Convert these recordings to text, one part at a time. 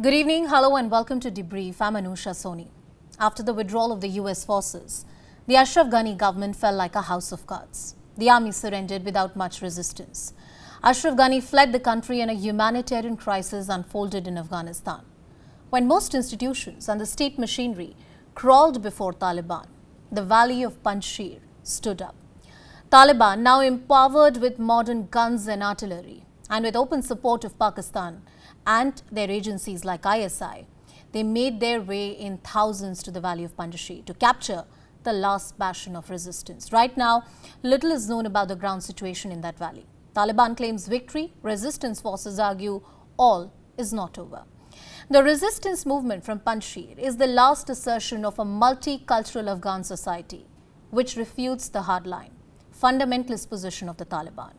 Good evening, hello and welcome to Debrief. I'm Anusha Soni. After the withdrawal of the US forces, the Ashraf Ghani government fell like a house of cards. The army surrendered without much resistance. Ashraf Ghani fled the country and a humanitarian crisis unfolded in Afghanistan. When most institutions and the state machinery crawled before Taliban, the valley of Panjshir stood up. Taliban, now empowered with modern guns and artillery, and with open support of Pakistan and their agencies like ISI, they made their way in thousands to the valley of Panjshir to capture the last bastion of resistance. Right now, little is known about the ground situation in that valley. Taliban claims victory. Resistance forces argue all is not over. The resistance movement from Panjshir is the last assertion of a multicultural Afghan society, which refutes the hardline, fundamentalist position of the Taliban.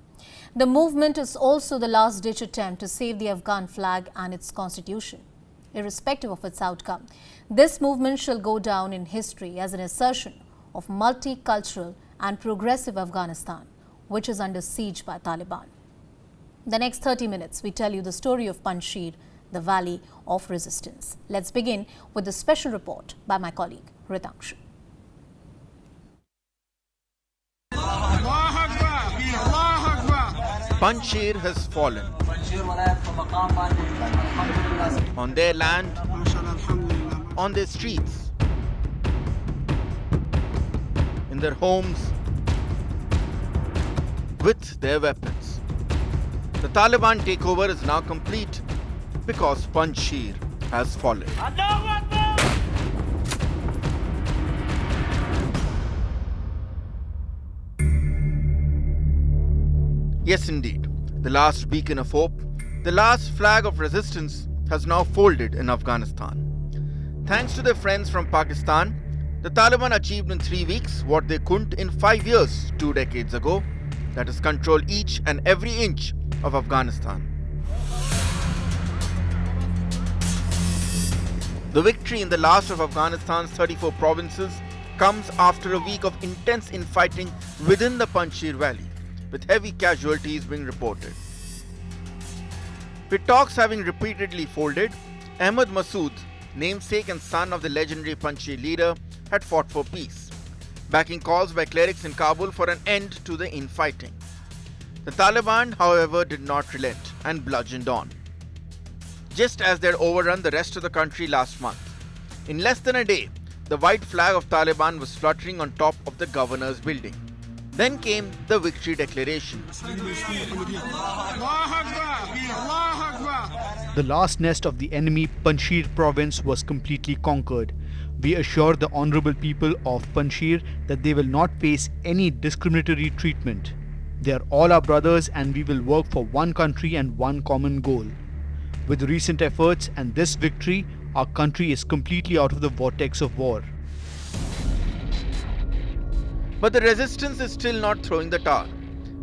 The movement is also the last-ditch attempt to save the Afghan flag and its constitution. Irrespective of its outcome, this movement shall go down in history as an assertion of multicultural and progressive Afghanistan, which is under siege by Taliban. The next 30 minutes, we tell you the story of Panjshir, the valley of resistance. Let's begin with a special report by my colleague, Ritankshu. Panjshir has fallen. On their land, on their streets, in their homes, with their weapons. The Taliban takeover is now complete because Panjshir has fallen. Yes, indeed, the last beacon of hope, the last flag of resistance has now folded in Afghanistan. Thanks to their friends from Pakistan, the Taliban achieved in 3 weeks what they couldn't in 5 years 2 decades ago, that is, control each and every inch of Afghanistan. The victory in the last of Afghanistan's 34 provinces comes after a week of intense infighting within the Panjshir Valley, with heavy casualties being reported. With talks having repeatedly folded, Ahmad Massoud, namesake and son of the legendary Panjshir leader, had fought for peace, backing calls by clerics in Kabul for an end to the infighting. The Taliban, however, did not relent and bludgeoned on, just as they had overrun the rest of the country last month. In less than a day, the white flag of Taliban was fluttering on top of the governor's building. Then came the victory declaration. The last nest of the enemy, Panjshir province, was completely conquered. We assure the honorable people of Panjshir that they will not face any discriminatory treatment. They are all our brothers and we will work for one country and one common goal. With recent efforts and this victory, our country is completely out of the vortex of war. But the resistance is still not throwing the towel,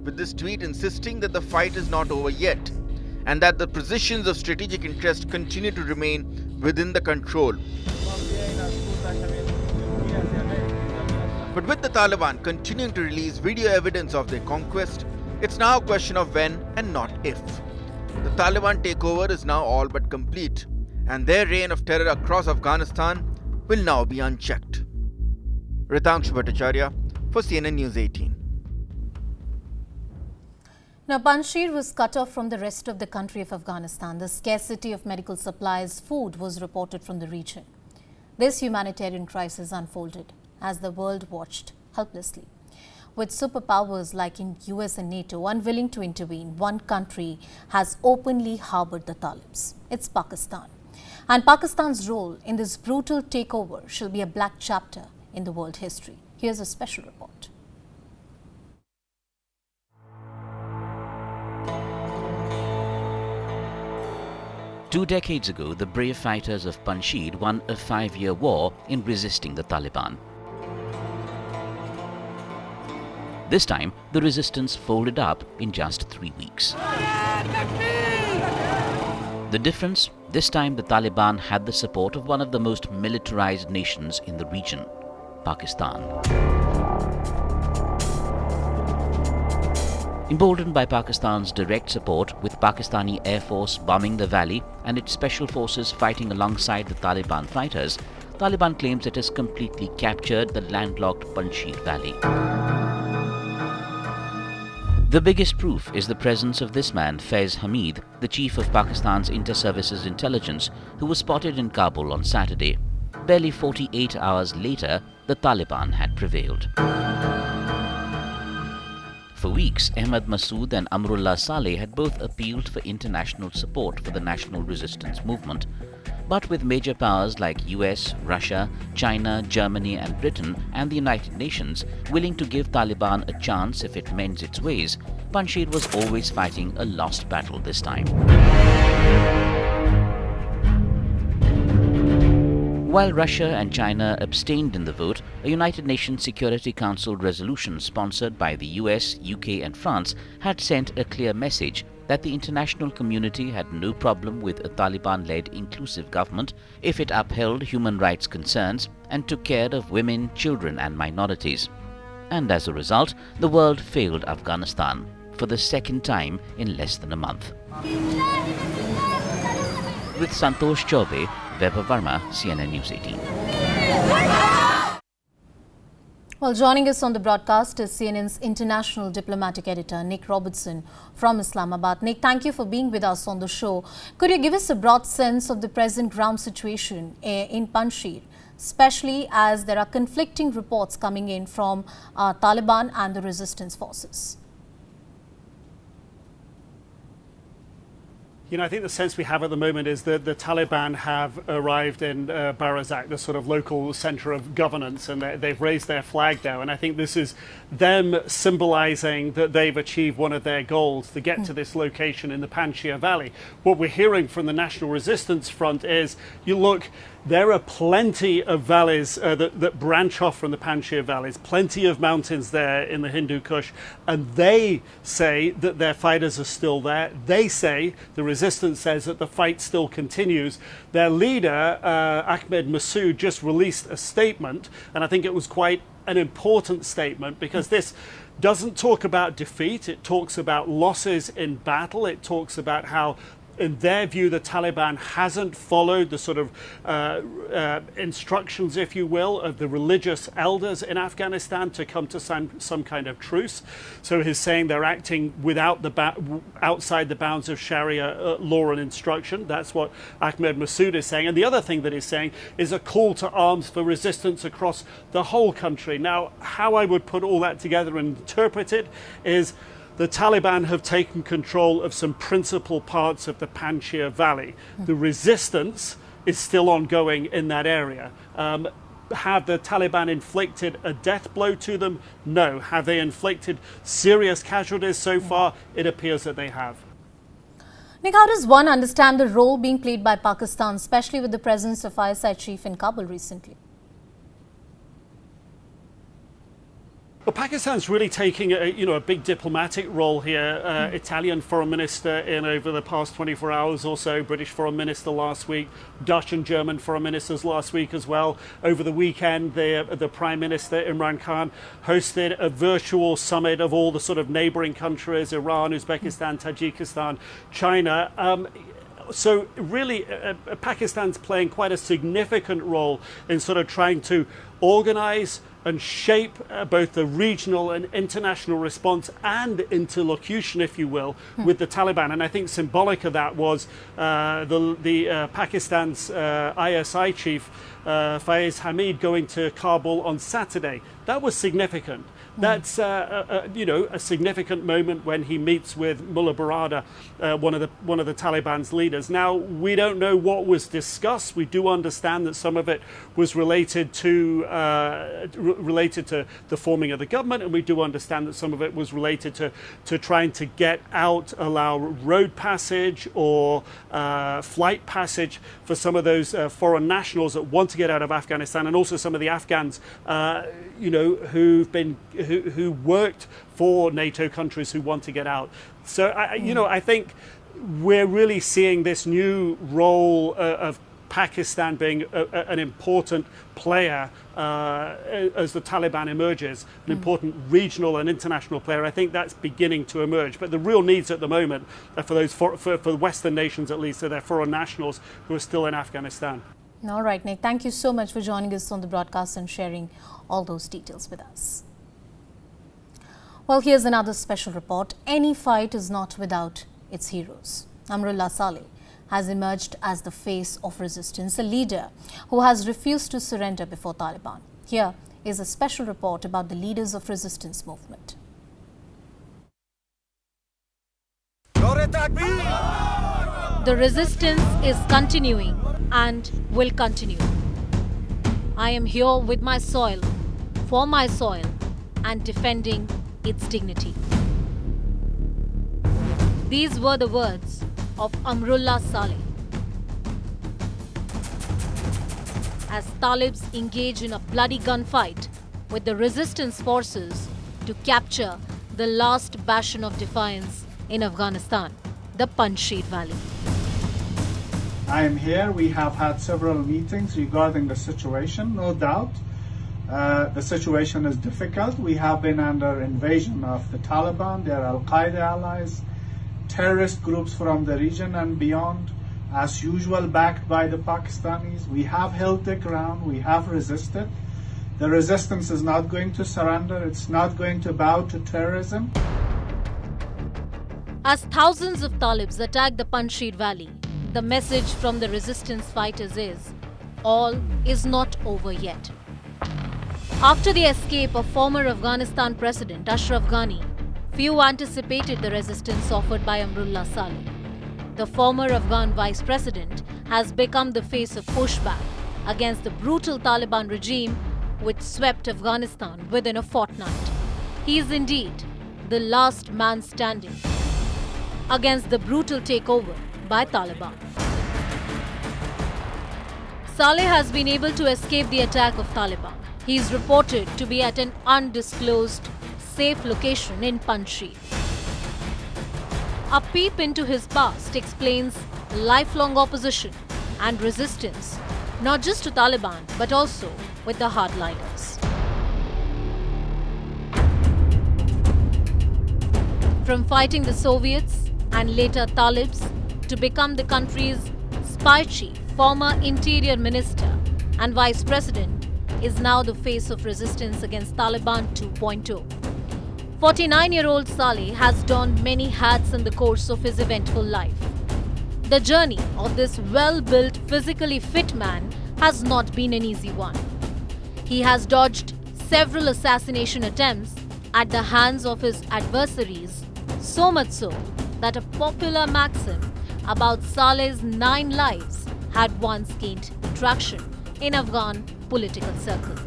with this tweet insisting that the fight is not over yet and that the positions of strategic interest continue to remain within the control. But with the Taliban continuing to release video evidence of their conquest, it's now a question of when and not if. The Taliban takeover is now all but complete, and their reign of terror across Afghanistan will now be unchecked. Ritankshu for CNN News 18. Now, Panjshir was cut off from the rest of the country of Afghanistan. The scarcity of medical supplies, food was reported from the region. This humanitarian crisis unfolded as the world watched helplessly. With superpowers like in US and NATO unwilling to intervene, one country has openly harbored the Talibs. It's Pakistan. And Pakistan's role in this brutal takeover shall be a black chapter in the world history. Here's a special report. Two decades ago, the brave fighters of Panjshir won a 5-year war in resisting the Taliban. This time, the resistance folded up in just 3 weeks. The difference, this time the Taliban had the support of one of the most militarized nations in the region, Pakistan. Emboldened by Pakistan's direct support, with Pakistani Air Force bombing the valley and its special forces fighting alongside the Taliban fighters, Taliban claims it has completely captured the landlocked Panjshir Valley. The biggest proof is the presence of this man, Faiz Hamid, the chief of Pakistan's Inter-Services Intelligence, who was spotted in Kabul on Saturday. Barely 48 hours later, the Taliban had prevailed. For weeks, Ahmad Massoud and Amrullah Saleh had both appealed for international support for the national resistance movement. But with major powers like US, Russia, China, Germany and Britain and the United Nations willing to give Taliban a chance if it mends its ways, Panjshir was always fighting a lost battle this time. While Russia and China abstained in the vote, a United Nations Security Council resolution sponsored by the US, UK and France had sent a clear message that the international community had no problem with a Taliban-led inclusive government if it upheld human rights concerns and took care of women, children and minorities. And as a result, the world failed Afghanistan for the second time in less than a month. With Santosh Chaube, Vaibhav Verma, CNN News 18. Well, joining us on the broadcast is CNN's international diplomatic editor, Nick Robertson from Islamabad. Nick, thank you for being with us on the show. Could you give us a broad sense of the present ground situation in Panjshir, especially as there are conflicting reports coming in from Taliban and the resistance forces? You know, I think the sense we have at the moment is that the Taliban have arrived in Barazak, the sort of local center of governance, and they've raised their flag there. And I think this is them symbolizing that they've achieved one of their goals, to get to this location in the Panjshir Valley. What we're hearing from the National Resistance Front is, you look, there are plenty of valleys that branch off from the Panjshir valleys, plenty of mountains there in the Hindu Kush, and they say that their fighters are still there. They say, the resistance says, that the fight still continues. Their leader, Ahmad Massoud, just released a statement, and I think it was quite an important statement, because this doesn't talk about defeat, it talks about losses in battle, it talks about how, in their view, the Taliban hasn't followed the sort of instructions, if you will, of the religious elders in Afghanistan to come to some kind of truce. So he's saying they're acting without outside the bounds of Sharia law and instruction. That's what Ahmad Massoud is saying. And the other thing that he's saying is a call to arms for resistance across the whole country. Now, how I would put all that together and interpret it is, the Taliban have taken control of some principal parts of the Panjshir Valley. The resistance is still ongoing in that area. Have the Taliban inflicted a death blow to them? No. Have they inflicted serious casualties so far? It appears that they have. Nick, how does one understand the role being played by Pakistan, especially with the presence of ISI chief in Kabul recently? Well, Pakistan's really taking a big diplomatic role here. Italian foreign minister in over the past 24 hours or so, British foreign minister last week, Dutch and German foreign ministers last week as well. Over the weekend, the Prime Minister, Imran Khan, hosted a virtual summit of all the sort of neighboring countries, Iran, Uzbekistan, Tajikistan, China. So really, Pakistan's playing quite a significant role in sort of trying to organize and shape both the regional and international response and interlocution, if you will, with the Taliban. And I think symbolic of that was Pakistan's ISI chief, Faiz Hamid, going to Kabul on Saturday. That was significant. That's a significant moment when he meets with Mullah Barada, one of the Taliban's leaders. Now, we don't know what was discussed. We do understand that some of it was related to the forming of the government, and we do understand that some of it was related to trying to get out, allow road passage or flight passage for some of those foreign nationals that want to get out of Afghanistan, and also some of the Afghans, who worked for NATO countries who want to get out. So I think we're really seeing this new role of Pakistan being an important player as the Taliban emerges, an important regional and international player. I think that's beginning to emerge. But the real needs at the moment are for those for Western nations, at least, so their foreign nationals who are still in Afghanistan. All right, Nick, thank you so much for joining us on the broadcast and sharing all those details with us. Well, here's another special report. Any fight is not without its heroes. Amrullah Saleh has emerged as the face of resistance, a leader who has refused to surrender before Taliban. Here is a special report about the leaders of resistance movement. The resistance is continuing and will continue. I am here with my soil, for my soil, and defending its dignity. These were the words of Amrullah Saleh as Talibs engage in a bloody gunfight with the resistance forces to capture the last bastion of defiance in Afghanistan, the Panjshir Valley. I am here. We have had several meetings regarding the situation, no doubt. The situation is difficult. We have been under invasion of the Taliban, their Al-Qaeda allies, terrorist groups from the region and beyond, as usual backed by the Pakistanis. We have held the ground. We have resisted. The resistance is not going to surrender. It's not going to bow to terrorism. As thousands of Talibs attack the Panjshir Valley, the message from the resistance fighters is, all is not over yet. After the escape of former Afghanistan President Ashraf Ghani, few anticipated the resistance offered by Amrullah Saleh. The former Afghan Vice President has become the face of pushback against the brutal Taliban regime which swept Afghanistan within a fortnight. He is indeed the last man standing against the brutal takeover by Taliban. Saleh has been able to escape the attack of Taliban. He is reported to be at an undisclosed safe location in Panjshir. A peep into his past explains lifelong opposition and resistance, not just to Taliban but also with the hardliners. From fighting the Soviets and later Talibs to become the country's spy chief, former interior minister and vice president is now the face of resistance against Taliban 2.0. 49-year-old Saleh has donned many hats in the course of his eventful life. The journey of this well-built, physically fit man has not been an easy one. He has dodged several assassination attempts at the hands of his adversaries, so much so that a popular maxim about Saleh's 9 lives had once gained traction in Afghan political circles.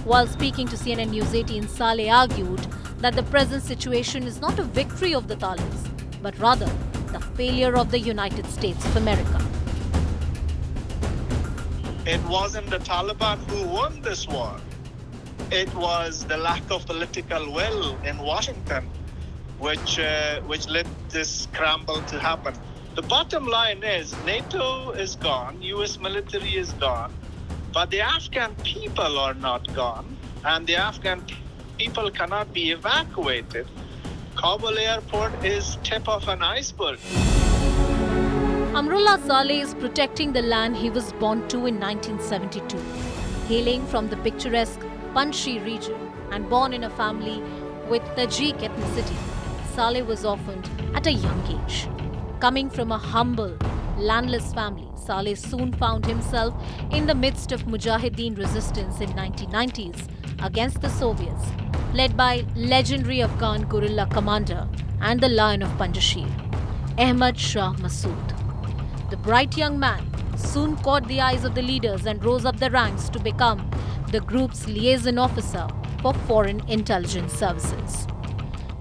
While speaking to CNN News 18, Saleh argued that the present situation is not a victory of the Talibs, but rather the failure of the United States of America. It wasn't the Taliban who won this war. It was the lack of political will in Washington which led this scramble to happen. The bottom line is NATO is gone, US military is gone, but the Afghan people are not gone, and the Afghan people cannot be evacuated. Kabul airport is tip of an iceberg. Amrullah Saleh is protecting the land he was born to in 1972. Hailing from the picturesque Panjshir region and born in a family with Tajik ethnicity, Saleh was orphaned at a young age. Coming from a humble, landless family, Saleh soon found himself in the midst of Mujahideen resistance in 1990s against the Soviets, led by legendary Afghan guerrilla commander and the Lion of Panjshir, Ahmad Shah Massoud. The bright young man soon caught the eyes of the leaders and rose up the ranks to become the group's liaison officer for foreign intelligence services.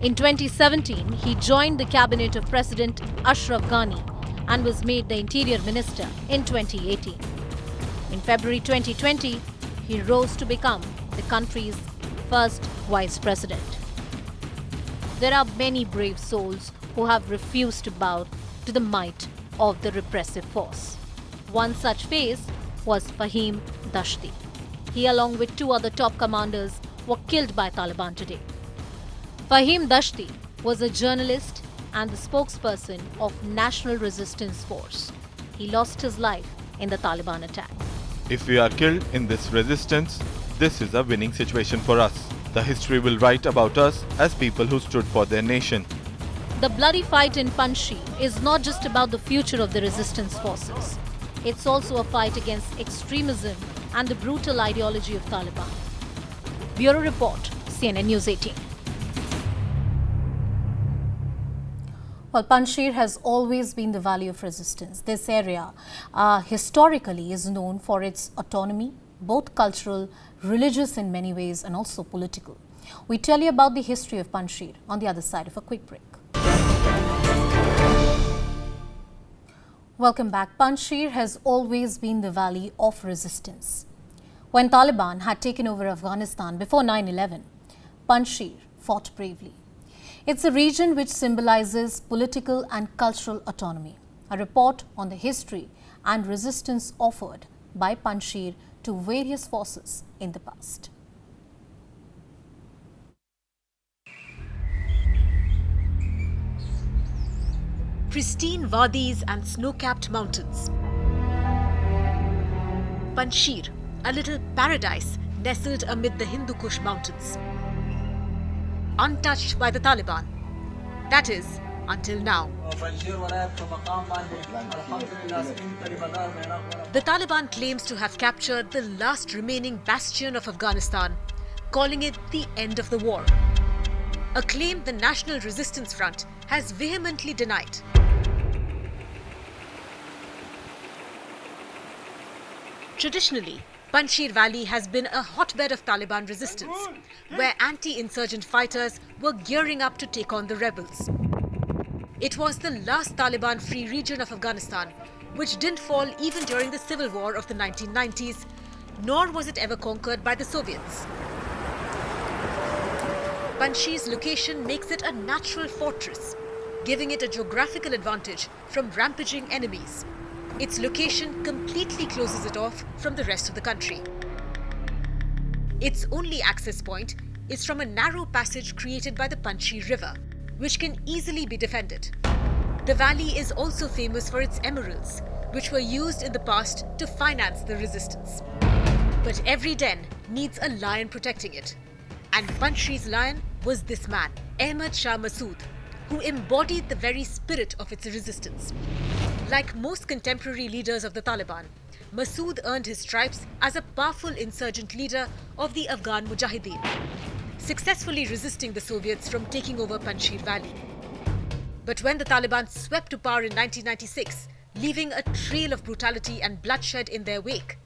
In 2017, he joined the cabinet of President Ashraf Ghani and was made the Interior Minister in 2018. In February 2020, he rose to become the country's first Vice President. There are many brave souls who have refused to bow to the might of the repressive force. One such face was Fahim Dashti. He, along with 2 other top commanders, were killed by Taliban today. Fahim Dashti was a journalist and the spokesperson of National Resistance Force. He lost his life in the Taliban attack. If we are killed in this resistance, this is a winning situation for us. The history will write about us as people who stood for their nation. The bloody fight in Panjshir is not just about the future of the resistance forces. It's also a fight against extremism and the brutal ideology of Taliban. Bureau Report, CNN News 18. Well, Panjshir has always been the valley of resistance. This area historically is known for its autonomy, both cultural, religious in many ways, and also political. We tell you about the history of Panjshir on the other side of a quick break. Welcome back. Panjshir has always been the valley of resistance. When Taliban had taken over Afghanistan before 9/11, Panjshir fought bravely. It's a region which symbolizes political and cultural autonomy. A report on the history and resistance offered by Panjshir to various forces in the past. Pristine wadis and snow-capped mountains. Panjshir, a little paradise nestled amid the Hindu Kush mountains. Untouched by the Taliban. That is, until now. The Taliban claims to have captured the last remaining bastion of Afghanistan, calling it the end of the war. A claim the National Resistance Front has vehemently denied. Traditionally, Panjshir Valley has been a hotbed of Taliban resistance, where anti-insurgent fighters were gearing up to take on the rebels. It was the last Taliban-free region of Afghanistan, which didn't fall even during the civil war of the 1990s, nor was it ever conquered by the Soviets. Panjshir's location makes it a natural fortress, giving it a geographical advantage from rampaging enemies. Its location completely closes it off from the rest of the country. Its only access point is from a narrow passage created by the Panjshir River, which can easily be defended. The valley is also famous for its emeralds, which were used in the past to finance the resistance. But every den needs a lion protecting it. And Panjshir's lion was this man, Ahmad Shah Massoud, who embodied the very spirit of its resistance. Like most contemporary leaders of the Taliban, Massoud earned his stripes as a powerful insurgent leader of the Afghan Mujahideen, successfully resisting the Soviets from taking over Panjshir Valley. But when the Taliban swept to power in 1996, leaving a trail of brutality and bloodshed in their wake,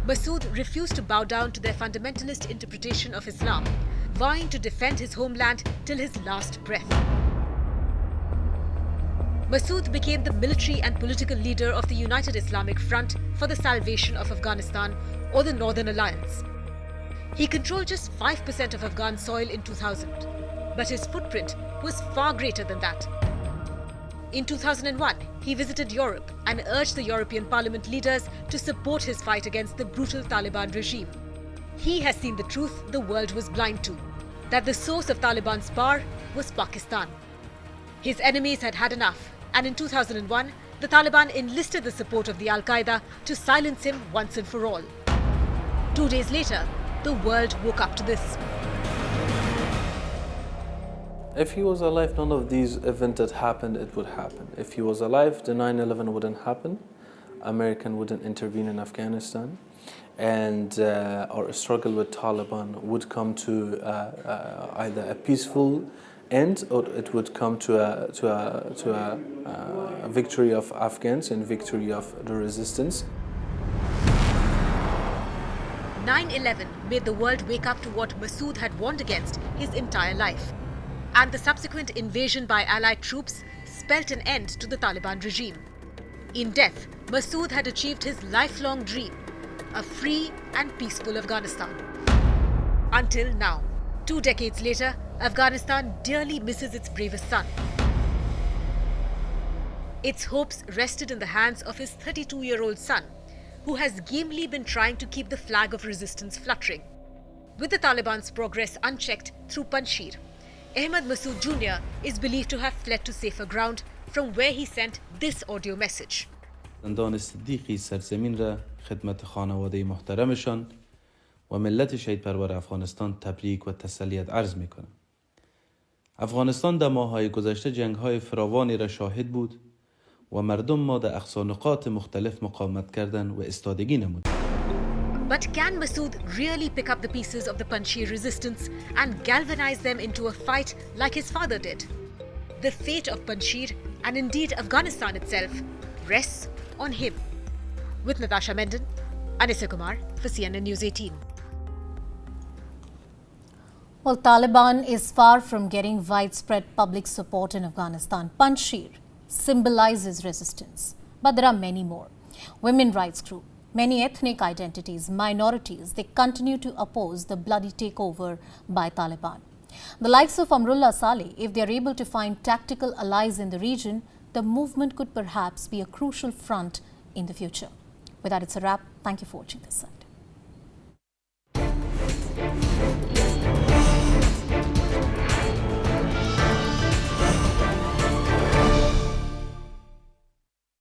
Massoud refused to bow down to their fundamentalist interpretation of Islam, vowing to defend his homeland till his last breath. Massoud became the military and political leader of the United Islamic Front for the Salvation of Afghanistan, or the Northern Alliance. He controlled just 5% of Afghan soil in 2000, but his footprint was far greater than that. In 2001, he visited Europe and urged the European Parliament leaders to support his fight against the brutal Taliban regime. He has seen the truth the world was blind to, that the source of Taliban's power was Pakistan. His enemies had had enough, and in 2001, the Taliban enlisted the support of the Al-Qaeda to silence him once and for all. 2 days later, the world woke up to this. If he was alive, none of these events that happened, it would happen. If he was alive, the 9/11 wouldn't happen. American wouldn't intervene in Afghanistan. And our struggle with Taliban would come to either a peaceful end, or it would come to a victory of Afghans and victory of the resistance. 9/11 made the world wake up to what Massoud had warned against his entire life. And the subsequent invasion by Allied troops spelt an end to the Taliban regime. In death, Massoud had achieved his lifelong dream, a free and peaceful Afghanistan. Until now, 2 decades later, Afghanistan dearly misses its bravest son. Its hopes rested in the hands of his 32-year-old son, who has gamely been trying to keep the flag of resistance fluttering. With the Taliban's progress unchecked through Panjshir, Ahmad Masood Jr. is believed to have fled to safer ground, from where he sent this audio message. زندان صدیقی سرزمین را خدمت خانواده محترمشان و ملت شهید پرور افغانستان تبریک و تسلیت عرض میکنم. افغانستان در ماه‌های گذشته جنگ‌های فراوانی را شاهد بود و مردم ما در اقصانقاط مختلف مقاومت کردند و استادگی نمودند. But can Masood really pick up the pieces of the Panjshir resistance and galvanize them into a fight like his father did? The fate of Panjshir, and indeed Afghanistan itself, rests on him. With Natasha Menden, Anusha Kumar for CNN News 18. Well, Taliban is far from getting widespread public support in Afghanistan. Panjshir symbolizes resistance, but there are many more. Women rights groups, many ethnic identities, minorities, they continue to oppose the bloody takeover by Taliban. The likes of Amrullah Saleh, if they are able to find tactical allies in the region, the movement could perhaps be a crucial front in the future. With that, it's a wrap. Thank you for watching this side.